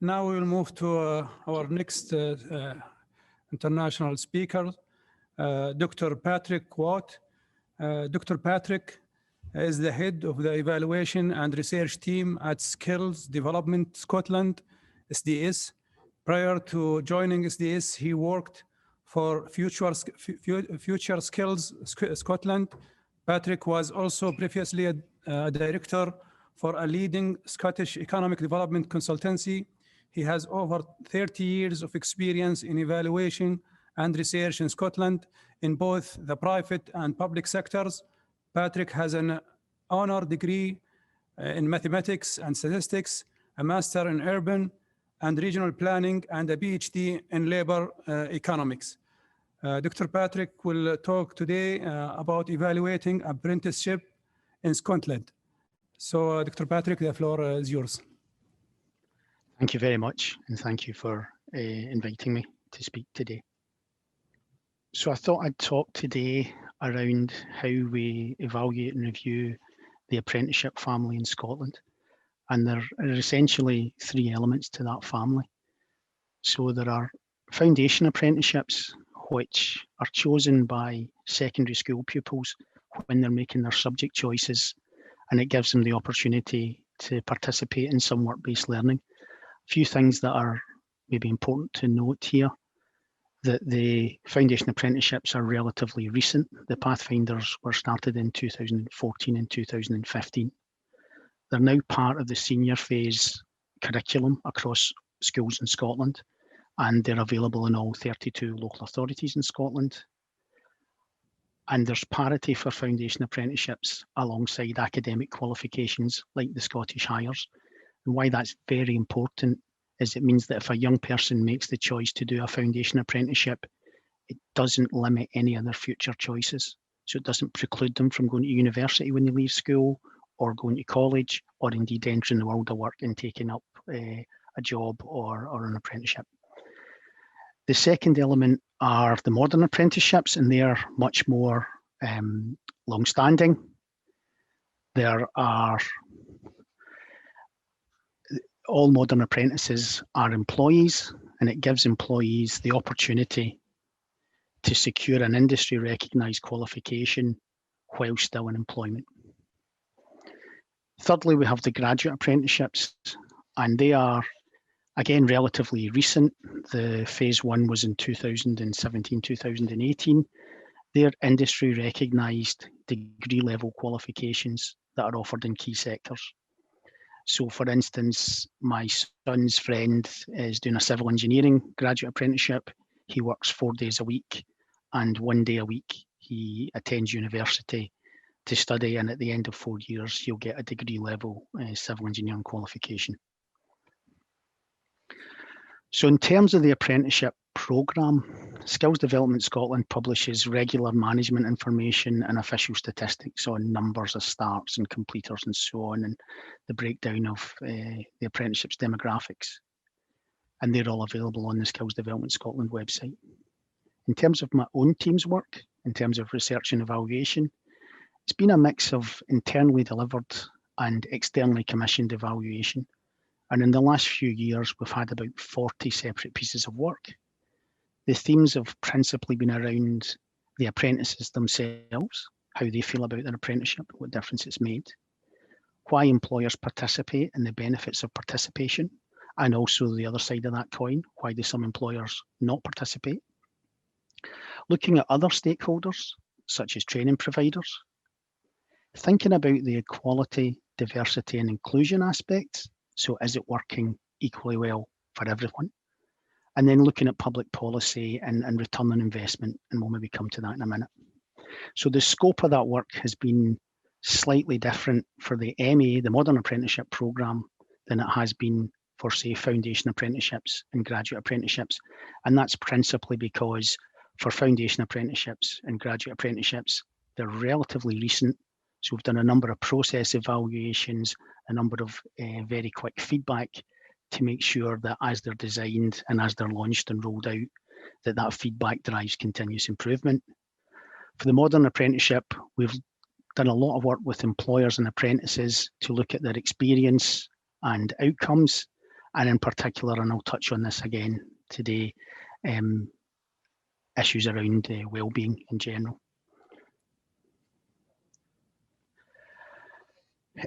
Now we will move to our next international speaker, Dr. Patrick Watt. Dr. Patrick is the head of the evaluation and research team at Skills Development Scotland, SDS. Prior to joining SDS, he worked for Future Skills Scotland. Patrick was also previously a director for a leading Scottish economic development consultancy. He has over 30 years of experience in evaluation and research in Scotland in both the private and public sectors. Patrick has an honor degree in mathematics and statistics, a master in urban and regional planning, and a PhD in labor economics. Dr. Patrick will talk today about evaluating apprenticeship in Scotland. So, Dr. Patrick, the floor is yours. Thank you very much, and thank you for inviting me to speak today. So I thought I'd talk today around how we evaluate and review the apprenticeship family in Scotland. And there are essentially three elements to that family. So there are foundation apprenticeships, which are chosen by secondary school pupils when they're making their subject choices, and it gives them the opportunity to participate in some work-based learning. A few things that are maybe important to note here, that the foundation apprenticeships are relatively recent. The Pathfinders were started in 2014 and 2015. They're now part of the senior phase curriculum across schools in Scotland, and they're available in all 32 local authorities in Scotland. And there's parity for foundation apprenticeships alongside academic qualifications like the Scottish Highers. And why that's very important is it means that if a young person makes the choice to do a foundation apprenticeship, it doesn't limit any of their future choices. So it doesn't preclude them from going to university when they leave school, or going to college, or indeed entering the world of work and taking up a job or an apprenticeship. The second element are the modern apprenticeships, and they are much more long-standing. There are all modern apprentices are employees, and it gives employees the opportunity to secure an industry recognised qualification while still in employment. Thirdly, we have the graduate apprenticeships, and they are, again, relatively recent. The phase one was in 2017, 2018. They're industry recognised degree level qualifications that are offered in key sectors. So for instance, my son's friend is doing a civil engineering graduate apprenticeship. He works 4 days a week, and 1 day a week he attends university to study, and at the end of 4 years, he'll get a degree level civil engineering qualification. So in terms of the apprenticeship programme, Skills Development Scotland publishes regular management information and official statistics on numbers of starts and completers and so on, and the breakdown of the apprenticeship's demographics. And they're all available on the Skills Development Scotland website. In terms of my own team's work, in terms of research and evaluation, it's been a mix of internally delivered and externally commissioned evaluation. And in the last few years, we've had about 40 separate pieces of work. The themes have principally been around the apprentices themselves, how they feel about their apprenticeship, what difference it's made, why employers participate and the benefits of participation, and also the other side of that coin, why do some employers not participate. Looking at other stakeholders, such as training providers, thinking about the equality, diversity and inclusion aspects. So is it working equally well for everyone? And then looking at public policy and return on investment, and we'll maybe come to that in a minute. So the scope of that work has been slightly different for the MA, the Modern Apprenticeship Programme, than it has been for, say, foundation apprenticeships and graduate apprenticeships. And that's principally because for foundation apprenticeships and graduate apprenticeships, they're relatively recent. So we've done a number of process evaluations, a number of very quick feedback to make sure that as they're designed and as they're launched and rolled out, that feedback drives continuous improvement. For the modern apprenticeship, we've done a lot of work with employers and apprentices to look at their experience and outcomes, and in particular, and I'll touch on this again today, issues around well-being in general.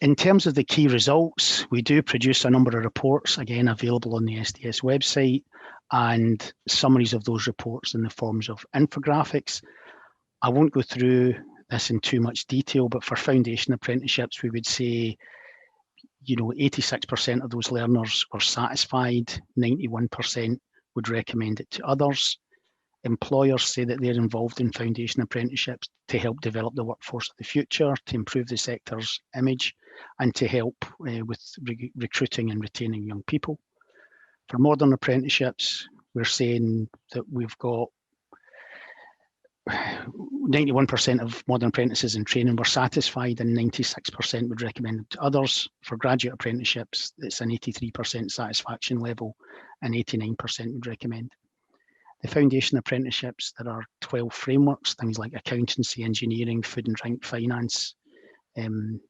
In terms of the key results, we do produce a number of reports, again, available on the SDS website, and summaries of those reports in the forms of infographics. I won't go through this in too much detail, but for foundation apprenticeships, we would say, 86% of those learners were satisfied, 91% would recommend it to others. Employers say that they're involved in foundation apprenticeships to help develop the workforce of the future, to improve the sector's image, and to help with recruiting and retaining young people. For modern apprenticeships, we're saying that we've got 91% of modern apprentices in training were satisfied, and 96% would recommend it to others. For graduate apprenticeships, it's an 83% satisfaction level, and 89% would recommend. The foundation apprenticeships, there are 12 frameworks, things like accountancy, engineering, food and drink, finance, healthcare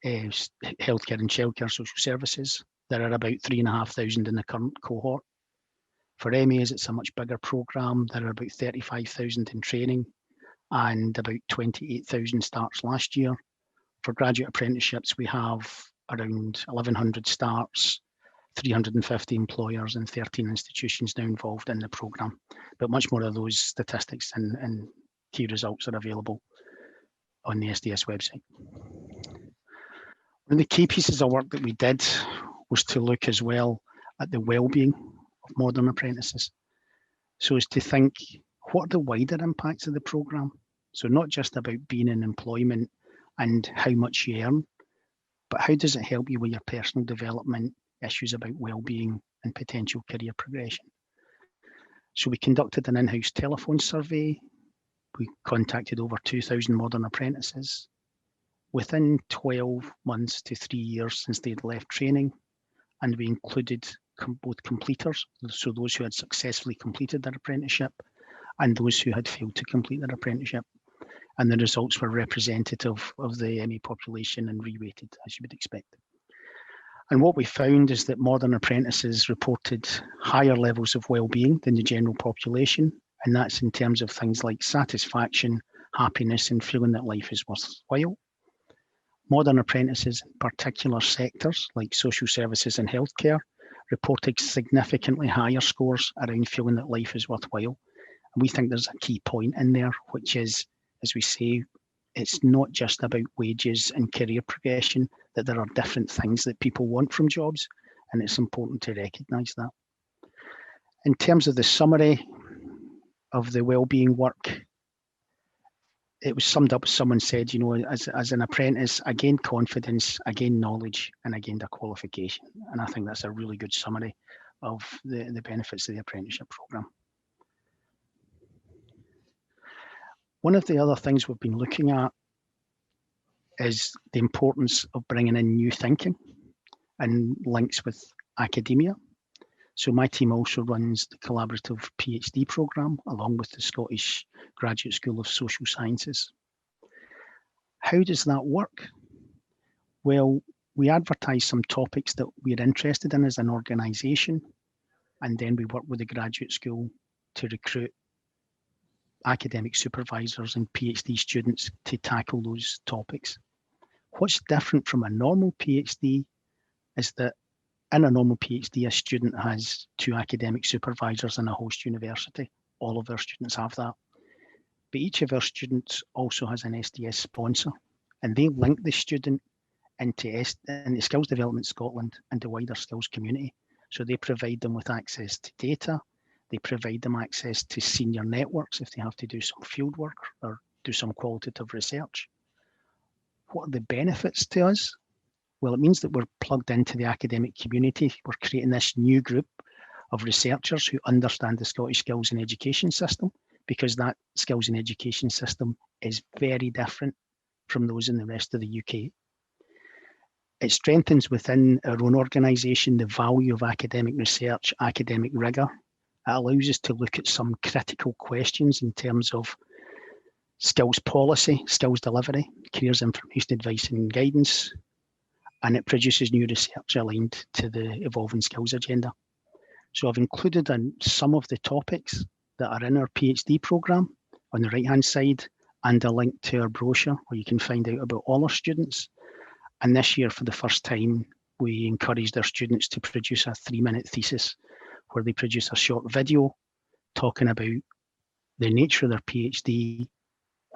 and childcare, social services. There are about 3,500 in the current cohort. For MEs, it's a much bigger programme. There are about 35,000 in training and about 28,000 starts last year. For graduate apprenticeships, we have around 1,100 starts, 350 employers and 13 institutions now involved in the programme. But much more of those statistics and key results are available on the SDS website. One of the key pieces of work that we did was to look as well at the well-being of modern apprentices. So as to think, what are the wider impacts of the programme? So not just about being in employment and how much you earn, but how does it help you with your personal development, issues about well-being and potential career progression? So we conducted an in-house telephone survey. We contacted over 2,000 modern apprentices. Within 12 months to 3 years since they'd left training, and we included both completers, so those who had successfully completed their apprenticeship and those who had failed to complete their apprenticeship. And the results were representative of the ME population and re-weighted, as you would expect. And what we found is that modern apprentices reported higher levels of well-being than the general population, and that's in terms of things like satisfaction, happiness, and feeling that life is worthwhile. Modern apprentices in particular sectors like social services and healthcare reported significantly higher scores around feeling that life is worthwhile. And we think there's a key point in there, which is, as we say, it's not just about wages and career progression, that there are different things that people want from jobs, and it's important to recognise that. In terms of the summary of the wellbeing work, it was summed up as someone said, as an apprentice, I gained confidence, I gained knowledge, and I gained a qualification. And I think that's a really good summary of the benefits of the apprenticeship programme. One of the other things we've been looking at is the importance of bringing in new thinking and links with academia. So my team also runs the collaborative PhD programme along with the Scottish Graduate School of Social Sciences. How does that work? Well, we advertise some topics that we're interested in as an organisation, and then we work with the graduate school to recruit academic supervisors and PhD students to tackle those topics. What's different from a normal PhD is that in a normal PhD, a student has 2 academic supervisors in a host university. All of our students have that. But each of our students also has an SDS sponsor, and they link the student into Skills Development Scotland and the wider skills community. So they provide them with access to data, they provide them access to senior networks if they have to do some field work or do some qualitative research. What are the benefits to us? Well, it means that we're plugged into the academic community. We're creating this new group of researchers who understand the Scottish skills and education system, because that skills and education system is very different from those in the rest of the UK. It strengthens within our own organisation the value of academic research, academic rigour. It allows us to look at some critical questions in terms of skills policy, skills delivery, careers information, advice and guidance, and it produces new research aligned to the evolving skills agenda. So I've included in some of the topics that are in our PhD programme on the right-hand side, and a link to our brochure where you can find out about all our students. And this year, for the first time, we encouraged our students to produce a 3-minute thesis where they produce a short video talking about the nature of their PhD,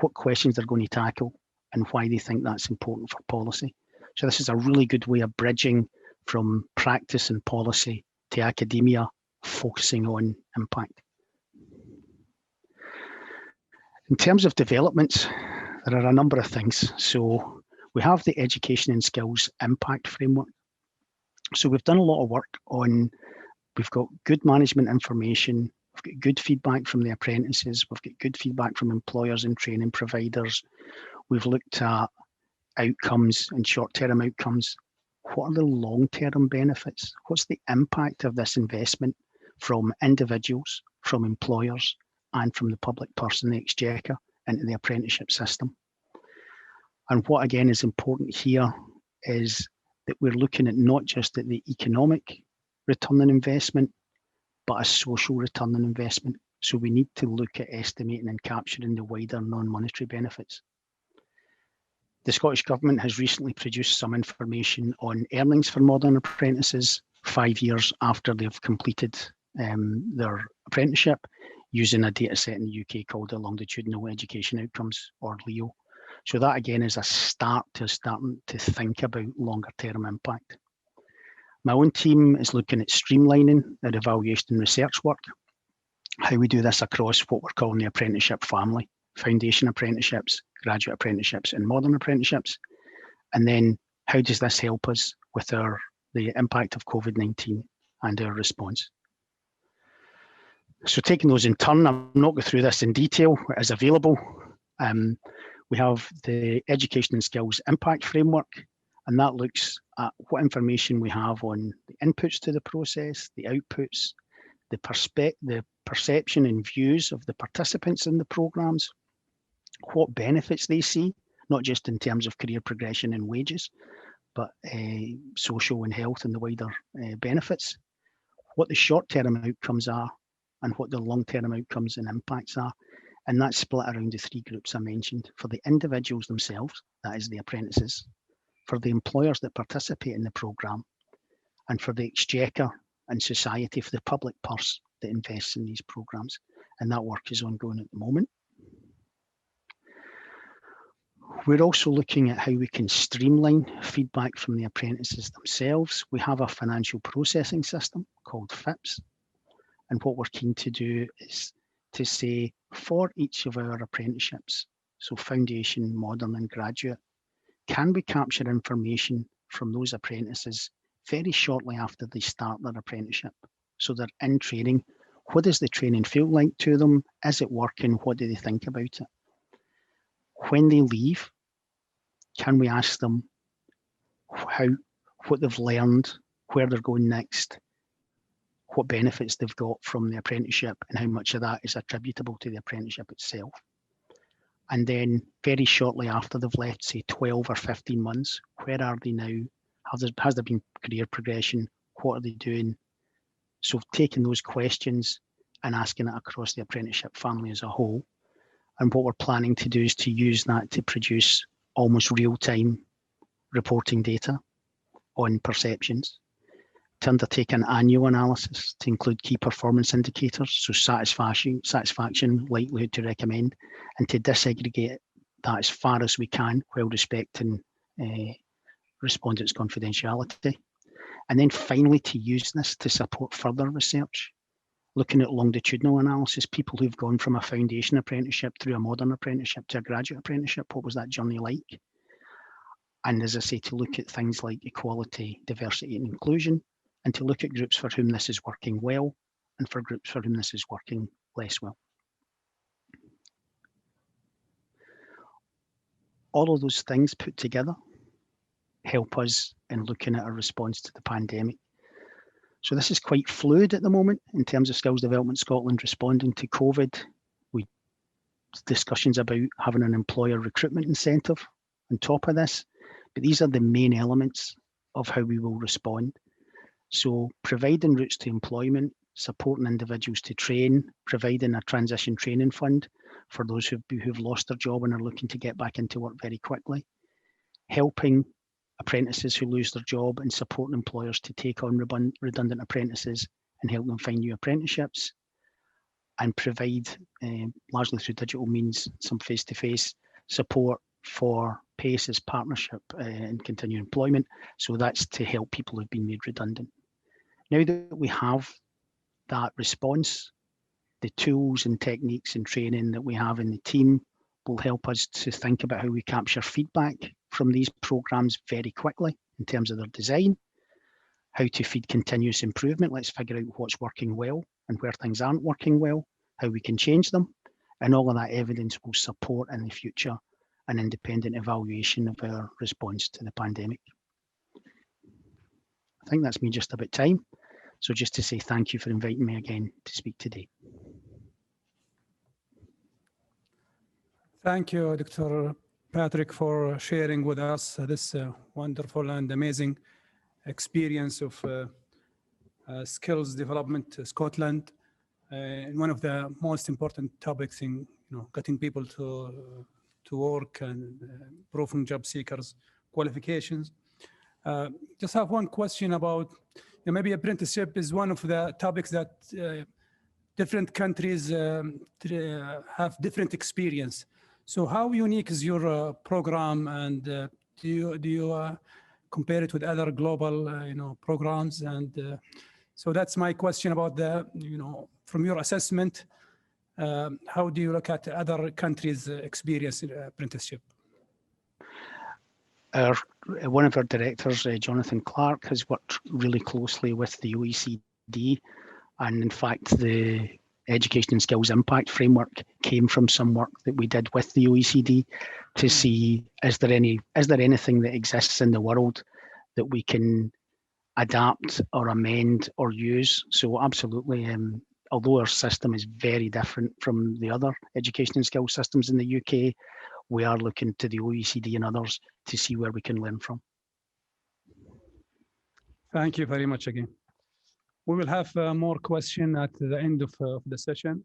what questions they're going to tackle, and why they think that's important for policy. So this is a really good way of bridging from practice and policy to academia, focusing on impact. In terms of developments, there are a number of things. So we have the Education and Skills Impact Framework. So we've done a lot of work on, we've got good management information, we've got good feedback from the apprentices, we've got good feedback from employers and training providers. We've looked at outcomes and short-term outcomes. What are the long-term benefits? What's the impact of this investment from individuals, from employers, and from the public purse and the exchequer into the apprenticeship system? And what again is important here is that we're looking at not just at the economic return on investment, but a social return on investment. So we need to look at estimating and capturing the wider non-monetary benefits. The Scottish Government has recently produced some information on earnings for modern apprentices 5 years after they've completed their apprenticeship, using a data set in the UK called the Longitudinal Education Outcomes, or LEO. So that again is a start to starting to think about longer term impact. My own team is looking at streamlining their evaluation and research work, how we do this across what we're calling the apprenticeship family, foundation apprenticeships, graduate apprenticeships, and modern apprenticeships. And then how does this help us with the impact of COVID-19 and our response? So taking those in turn, I'm not going through this in detail, it is available. We have the Education and Skills Impact Framework, and that looks at what information we have on the inputs to the process, the outputs, the perception and views of the participants in the programmes, what benefits they see, not just in terms of career progression and wages, but social and health and the wider benefits, what the short-term outcomes are, and what the long-term outcomes and impacts are. And that's split around the 3 groups I mentioned. For the individuals themselves, that is the apprentices, for the employers that participate in the programme, and for the exchequer and society, for the public purse that invests in these programmes. And that work is ongoing at the moment. We're also looking at how we can streamline feedback from the apprentices themselves. We have a financial processing system called FIPS. And what we're keen to do is to say, for each of our apprenticeships, so foundation, modern and graduate, can we capture information from those apprentices very shortly after they start their apprenticeship? So they're in training. What does the training feel like to them? Is it working? What do they think about it? When they leave, can we ask them what they've learned, where they're going next, what benefits they've got from the apprenticeship, and how much of that is attributable to the apprenticeship itself? And then very shortly after they've left, say 12 or 15 months, where are they now? Has there been career progression? What are they doing? So taking those questions and asking it across the apprenticeship family as a whole. And what we're planning to do is to use that to produce almost real-time reporting data on perceptions, to undertake an annual analysis to include key performance indicators, so satisfaction, likelihood to recommend, and to disaggregate that as far as we can while respecting respondents' confidentiality. And then finally to use this to support further research, looking at longitudinal analysis, people who've gone from a foundation apprenticeship through a modern apprenticeship to a graduate apprenticeship, what was that journey like? And as I say, to look at things like equality, diversity and inclusion, and to look at groups for whom this is working well and for groups for whom this is working less well. All of those things put together help us in looking at our response to the pandemic. So this is quite fluid at the moment in terms of Skills Development Scotland responding to COVID. Discussions about having an employer recruitment incentive on top of this, but these are the main elements of how we will respond. So providing routes to employment, supporting individuals to train, providing a transition training fund for those who've lost their job and are looking to get back into work very quickly, helping apprentices who lose their job and supporting employers to take on redundant apprentices and help them find new apprenticeships, and provide, largely through digital means, some face-to-face support for PACE's partnership and continuing employment. So that's to help people who've been made redundant. Now that we have that response, the tools and techniques and training that we have in the team will help us to think about how we capture feedback from these programs very quickly in terms of their design, how to feed continuous improvement. Let's figure out what's working well and where things aren't working well, how we can change them. And all of that evidence will support in the future an independent evaluation of our response to the pandemic. I think that's me just about time. So just to say thank you for inviting me again to speak today. Thank you, Dr. Patrick, for sharing with us this wonderful and amazing experience of skills development Scotland, one of the most important topics in getting people to work and improving job seekers' qualifications. Just have one question about maybe apprenticeship is one of the topics that different countries have different experience. So how unique is your program, and do you compare it with other global programs? And so that's my question about the from your assessment, how do you look at other countries' experience in apprenticeship? One of our directors, Jonathan Clark, has worked really closely with the OECD, and in fact the Education and Skills Impact Framework came from some work that we did with the OECD to see is there anything that exists in the world that we can adapt or amend or use. So absolutely, although our system is very different from the other education and skills systems in the UK, we are looking to the OECD and others to see where we can learn from. Thank you very much again. We will have more questions at the end of the session.